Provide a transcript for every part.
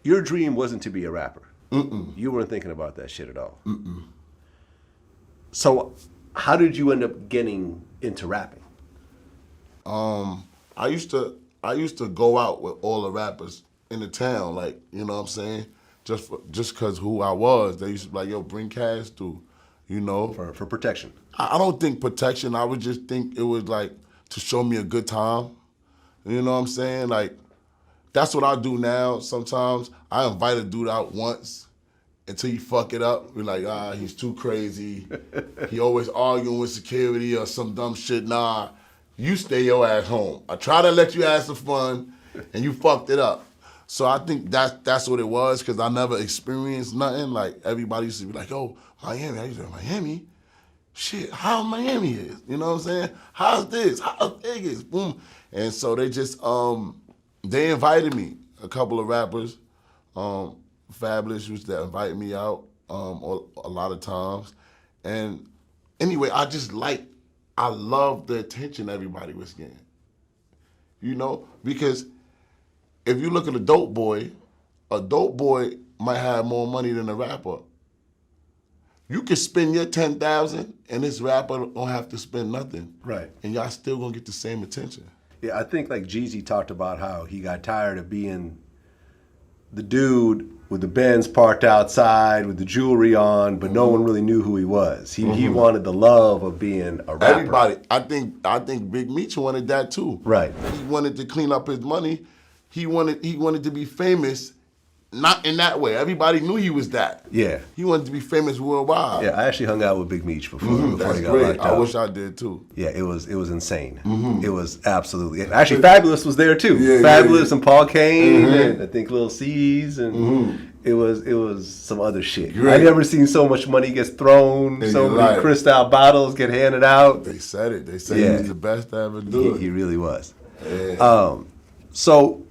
Your dream wasn't to be a rapper. Mm-mm. You weren't thinking about that shit at all. Mm-mm. So, how did you end up getting into rapping? I used to go out with all the rappers in the town, like, you know what I'm saying? Just cause who I was. They used to be like, yo, bring cash through, you know? For protection. I don't think protection, I would just think it was like to show me a good time. You know what I'm saying? Like, that's what I do now sometimes. I invite a dude out once until you fuck it up. We're like, he's too crazy. He always arguing with security or some dumb shit. Nah, you stay your ass home. I try to let you have some fun and you fucked it up. So I think that's what it was, because I never experienced nothing. Like, everybody used to be like, oh, Miami. I used to be like, Miami? Shit, how Miami is? You know what I'm saying? How's this? How's Vegas? Boom. And so they just, they invited me, a couple of rappers. Fabulous used to invite me out a lot of times. And anyway, I love the attention everybody was getting. You know, because if you look at a dope boy might have more money than a rapper. You can spend your 10,000 and this rapper don't have to spend nothing. Right. And y'all still gonna get the same attention. Yeah, I think like Jeezy talked about how he got tired of being the dude with the Benz parked outside with the jewelry on, but no one really knew who he was. He wanted the love of being a rapper. Everybody, I think Big Meech wanted that too. Right. He wanted to clean up his money. He wanted to be famous, not in that way. Everybody knew he was that. Yeah. He wanted to be famous worldwide. Yeah, I actually hung out with Big Meech before That's he got great. locked I up. wish I did too. Yeah, it was insane. It was absolutely. Actually, Fabulous was there too. Yeah, Fabulous yeah. and Paul Kane and I think Lil C's and it was some other shit. Great. I never seen so much money gets thrown, Yeah, so you're many right. Cristal bottles get handed out. They said it. They said he was the best to ever do it. He really was. Yeah. So,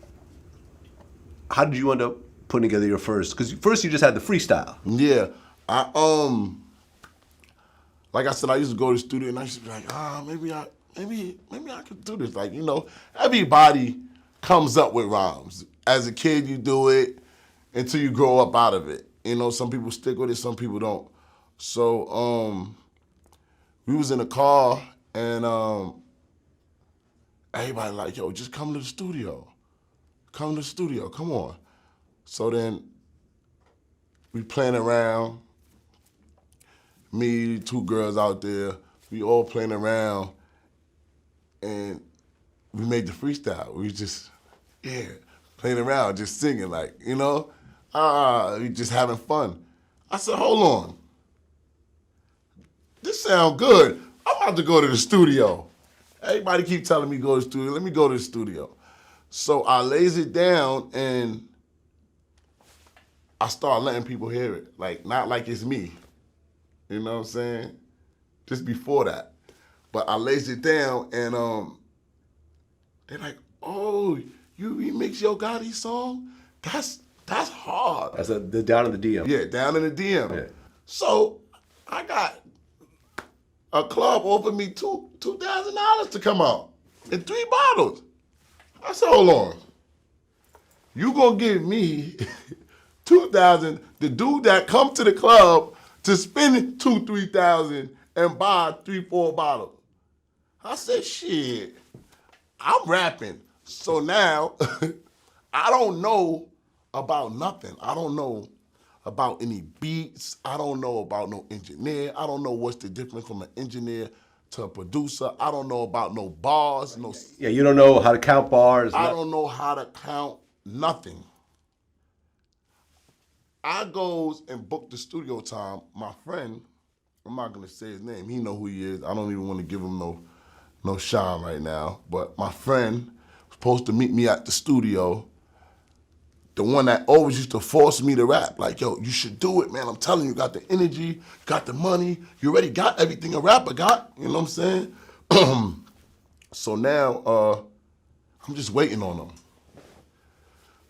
how did you end up putting together your first? Because first you just had the freestyle. Yeah, like I said, I used to go to the studio and I used to be like, maybe I could do this. Like, you know, everybody comes up with rhymes. As a kid, you do it until you grow up out of it. You know, some people stick with it, some people don't. So, we was in a car and everybody like, yo, just come to the studio. Come to the studio, come on. So then we playing around, me, two girls out there, we all playing around, and we made the freestyle. We just, playing around, just singing like, you know, we just having fun. I said, hold on. This sound good. I'm about to go to the studio. Everybody keep telling me go to the studio. Let me go to the studio. So I lays it down and I start letting people hear it. Like, not like it's me. You know what I'm saying? Just before that. But I lays it down and they're like, oh, you remix Yo Gotti song? That's hard. That's the down in the DM. Yeah, down in the DM. Yeah. So I got a club offered me $2,000 to come out in 3 bottles. I said, hold on. You gonna give me $2,000, the dude that come to the club to spend $2,000-$3,000 and buy 3-4 bottles. I said, shit, I'm rapping. So now I don't know about nothing. I don't know about any beats. I don't know about no engineer. I don't know what's the difference from an engineer to a producer. I don't know about no bars, no. Yeah, you don't know how to count bars. I don't know how to count nothing. I goes and book the studio time. My friend, I'm not gonna say his name. He know who he is. I don't even want to give him no shine right now. But my friend was supposed to meet me at the studio. The one that always used to force me to rap. Like, yo, you should do it, man. I'm telling you, got the energy, got the money. You already got everything a rapper got. You know what I'm saying? So now, I'm just waiting on him.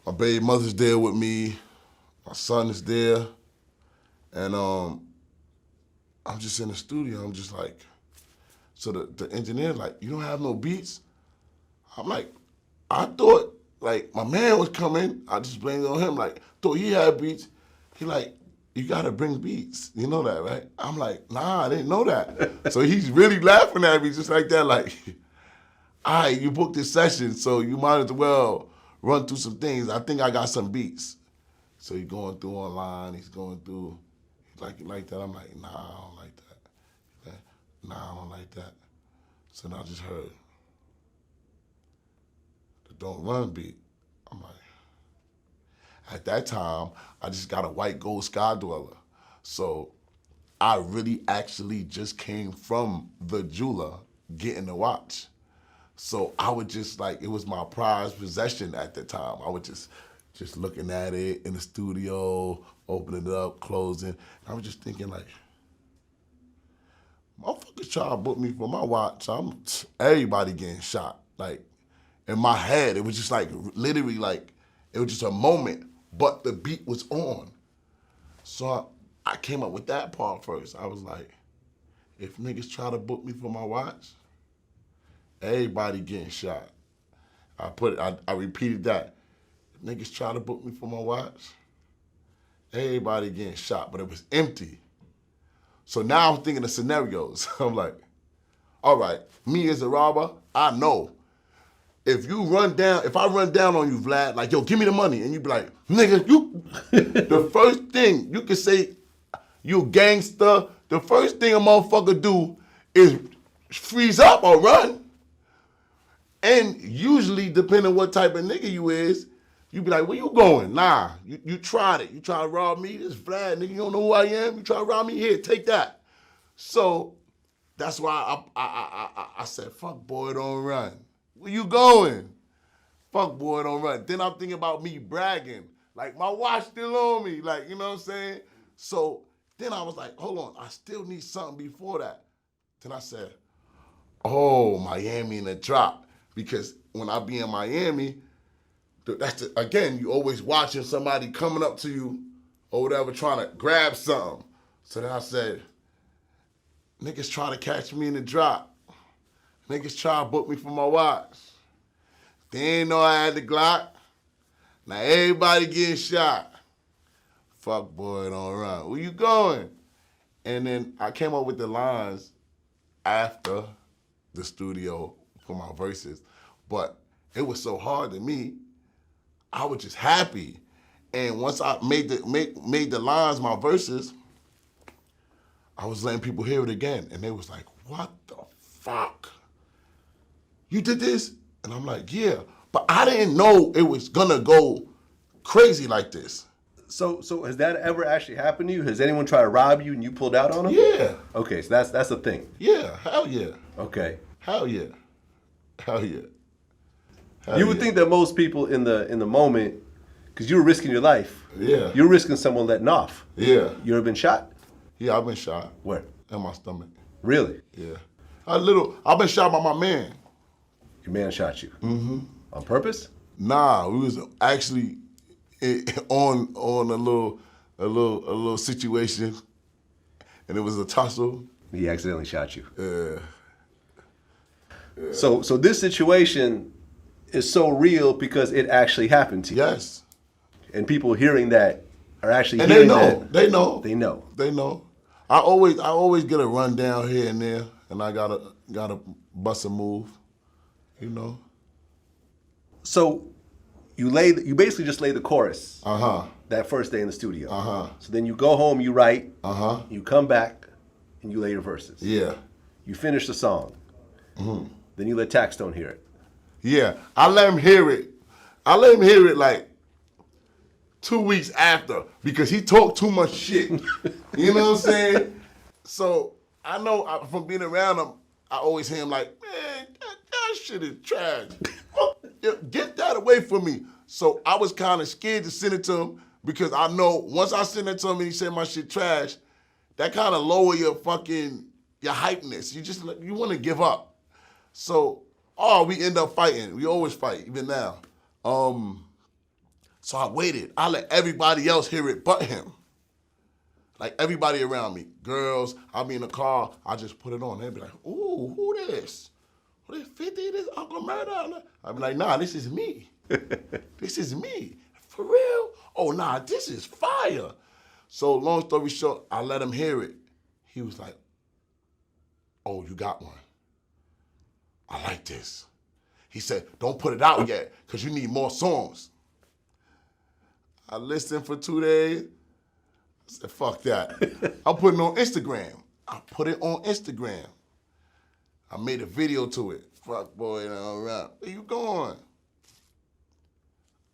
My baby mother's there with me. My son is there. And I'm just in the studio. I'm just like, so the engineer like, you don't have no beats? I'm like, I thought like, my man was coming. I just blamed it on him. Like, thought he had beats. He like, you gotta bring beats. You know that, right? I'm like, nah, I didn't know that. So he's really laughing at me just like that, like, all right, you booked this session, so you might as well run through some things. I think I got some beats. So he's going through online, he's going through, he's like, you like that? I'm like, nah, I don't like that. He's like, nah, I don't like that. So then I just heard the Don't Run beat. I'm like, at that time, I just got a white gold Sky Dweller. So I really actually just came from the jeweler getting the watch. So I would just like, it was my prized possession at the time. I would just looking at it in the studio, opening it up, closing. I was just thinking like, motherfuckers try to book me for my watch. Everybody getting shot. Like, in my head, it was just like, literally like, it was just a moment, but the beat was on. So I came up with that part first. I was like, if niggas try to book me for my watch, everybody getting shot. I repeated that. If niggas try to book me for my watch, everybody getting shot, but it was empty. So now I'm thinking of scenarios. I'm like, all right, me as a robber, I know. If I run down on you, Vlad, like, yo, give me the money, and you be like, nigga, you, the first thing you can say, you gangster, the first thing a motherfucker do is freeze up or run. And usually, depending on what type of nigga you is, you be like, where you going? Nah, you tried it. You try to rob me? This Vlad, nigga, you don't know who I am? You try to rob me? Here, take that. So that's why I said, fuck boy, don't run. Where you going? Fuck boy, don't run. Then I'm thinking about me bragging. Like, my watch still on me. Like, you know what I'm saying? So then I was like, hold on, I still need something before that. Then I said, oh, Miami in the drop. Because when I be in Miami, again, you always watching somebody coming up to you or whatever, trying to grab something. So then I said, niggas try to catch me in the drop. Niggas try to book me for my watch. They ain't know I had the Glock. Now everybody getting shot. Fuck boy, don't run. Where you going? And then I came up with the lines after the studio for my verses. But it was so hard to me, I was just happy. And once I made the lines my verses, I was letting people hear it again. And they was like, what the fuck? You did this? And I'm like, yeah. But I didn't know it was gonna go crazy like this. So has that ever actually happened to you? Has anyone tried to rob you and you pulled out on them? Yeah. Okay, so that's the thing. Yeah, hell yeah. Okay. Hell yeah. Hell yeah. You would think that most people in the moment, because you were risking your life. Yeah. You're risking someone letting off. Yeah. You ever been shot? Yeah, I've been shot. Where? In my stomach. Really? Yeah. I've been shot by my man. Your man shot you? Mm-hmm. On purpose? Nah, we was actually on a little situation, and it was a tussle. He accidentally shot you. Yeah. So this situation is so real because it actually happened to you. Yes. And people hearing that are actually And hearing they know. that. They know. They know. They know. I always get a rundown here and there, and I gotta bust a move, you know. So you basically just lay the chorus. Uh-huh. That first day in the studio. Uh-huh. So then you go home, you write. Uh-huh. You come back, and you lay your verses. Yeah. You finish the song. Mm-hmm. Then you let Taxstone hear it. Yeah. I let him hear it. I let him hear it like 2 weeks after because he talked too much shit. You know what I'm saying? So I know from being around him, I always hear him like, man, that shit is trash. Get that away from me. So I was kind of scared to send it to him because I know once I send it to him and he said my shit trash, that kind of lower your hypeness. You want to give up. So, we end up fighting. We always fight, even now. So I waited. I let everybody else hear it but him. Like everybody around me. Girls, I'll be in the car, I just put it on. They'd be like, ooh, who this? Who this 50? This Uncle Murder? I'd be like, nah, this is me. This is me. For real? Oh, nah, this is fire. So long story short, I let him hear it. He was like, oh, you got one. I like this. He said, don't put it out yet, because you need more songs. I listened for 2 days. I said, fuck that. I'm putting it on Instagram. I put it on Instagram. I made a video to it. Fuck boy, all right. Where you going?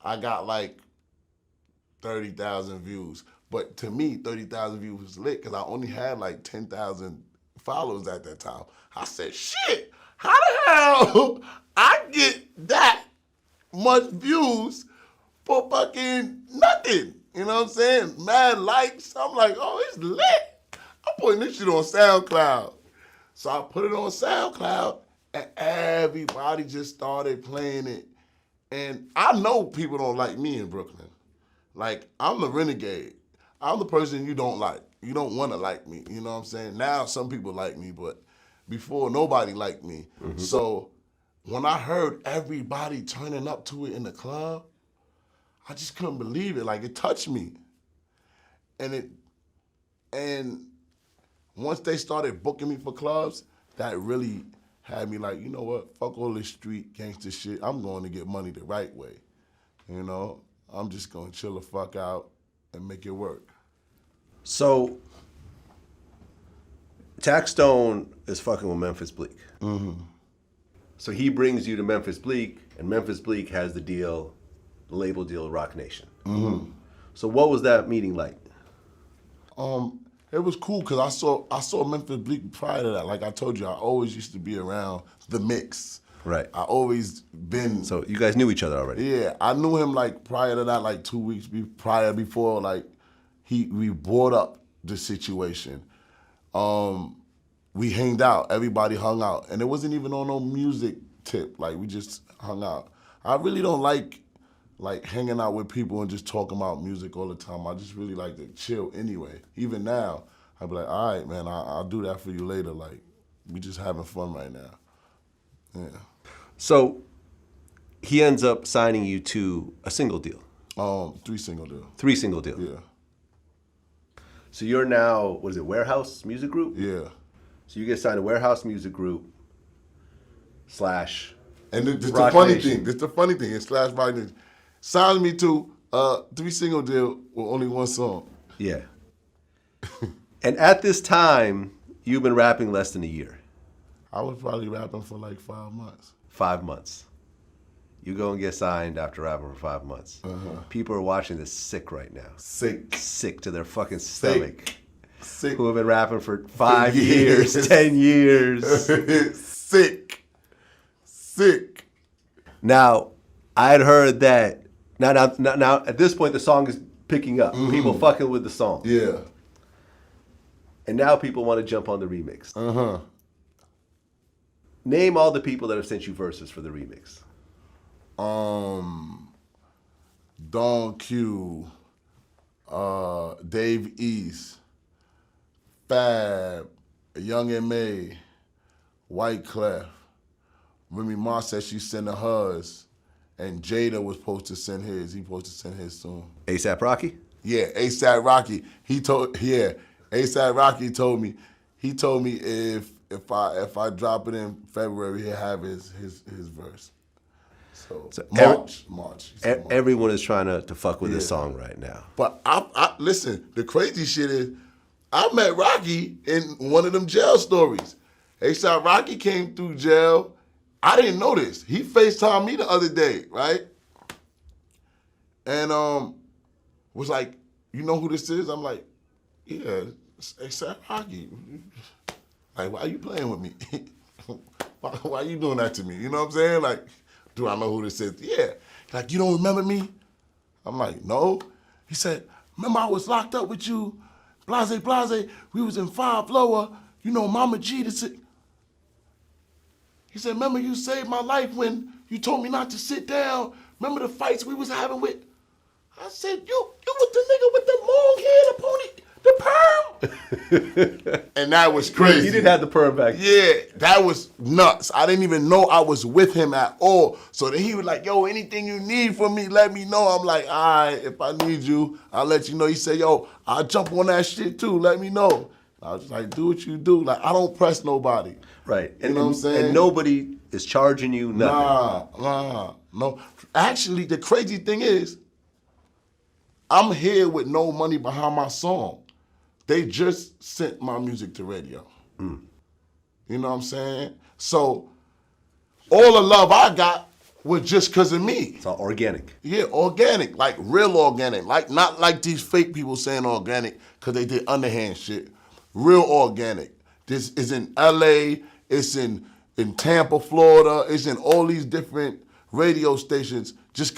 I got like 30,000 views. But to me, 30,000 views was lit because I only had like 10,000 followers at that time. I said, shit, how the hell I get that much views for fucking nothing? You know what I'm saying? Mad likes. I'm like, oh, it's lit. I'm putting this shit on SoundCloud. So I put it on SoundCloud and everybody just started playing it. And I know people don't like me in Brooklyn. Like, I'm the renegade. I'm the person you don't like. You don't want to like me. You know what I'm saying? Now some people like me, but before nobody liked me. Mm-hmm. So when I heard everybody turning up to it in the club, I just couldn't believe it. Like, it touched me. And once they started booking me for clubs, that really had me like, you know what? Fuck all this street gangster shit. I'm going to get money the right way. You know? I'm just going to chill the fuck out and make it work. So, Taxstone is fucking with Memphis Bleek. Mm-hmm. So he brings you to Memphis Bleek, and Memphis Bleek has the deal, the label deal with Rock Nation. Mm-hmm. So what was that meeting like? It was cool because I saw Memphis Bleek prior to that. Like I told you, I always used to be around the mix. Right. I always been. So you guys knew each other already? Yeah, I knew him like prior to that, like 2 weeks before like we brought up the situation. We hanged out, everybody hung out, and it wasn't even on no music tip. Like we just hung out. I really don't like hanging out with people and just talking about music all the time. I just really like to chill anyway. Even now, I'd be like, all right, man, I'll do that for you later. Like, we just having fun right now. Yeah. So he ends up signing you to a single deal. 3 single deal. 3 single deal. Yeah. So you're now, what is it, Warehouse Music Group? Yeah. So you get signed to Warehouse Music Group / And this Rock the funny Nation. thing. This the funny thing. It's / Rock Nation. Signed me to 3 single deal with only 1 song. Yeah. And at this time, you've been rapping less than a year. I was probably rapping for like 5 months. 5 months. You go and get signed after rapping for 5 months. People are watching this sick right now. Sick to their fucking stomach. Sick. Who have been rapping for 5 years, 10 years. Sick. Now, I had heard that, now at this point the song is picking up. Mm-hmm. People fucking with the song. Yeah. And now people want to jump on the remix. Name all the people that have sent you verses for the remix. Don Q, Dave East, Fab, Young M.A., White Clef. Remy Ma said she sending hers, and Jada was supposed to send his. He supposed to send his soon. A$AP Rocky? Yeah, A$AP Rocky. A$AP Rocky told me. He told me if I drop it in February, he'll have his verse. So March. Everyone is trying to fuck with this song right now. But I listen. The crazy shit is, I met Rocky in one of them jail stories. A$AP Rocky came through jail. I didn't know this. He FaceTimed me the other day, right? And was like, you know who this is? I'm like, yeah, it's A$AP Rocky. Like, why are you playing with me? Why are you doing that to me? You know what I'm saying? Like, do I know who this is? Yeah. Like, you don't remember me? I'm like, no. He said, remember I was locked up with you? Blase. We was in 5 Lower. You know, Mama G. He said, remember you saved my life when you told me not to sit down? Remember the fights we was having with? I said, you was the nigga with the long hair, the perm. And that was crazy. He didn't have the perm back. Yeah, that was nuts. I didn't even know I was with him at all. So then he was like, yo, anything you need from me, let me know. I'm like, all right, if I need you, I'll let you know. He said, yo, I'll jump on that shit too, let me know. I was like, do what you do. Like, I don't press nobody. Right. You know what I'm saying? And nobody is charging you nothing. No. Actually, the crazy thing is, I'm here with no money behind my song. They just sent my music to radio. You know what I'm saying? So all the love I got was just because of me. It's all organic. Yeah, organic, like real organic. Like not like these fake people saying organic because they did underhand shit. Real organic. This is in LA, it's in Tampa, Florida, it's in all these different radio stations just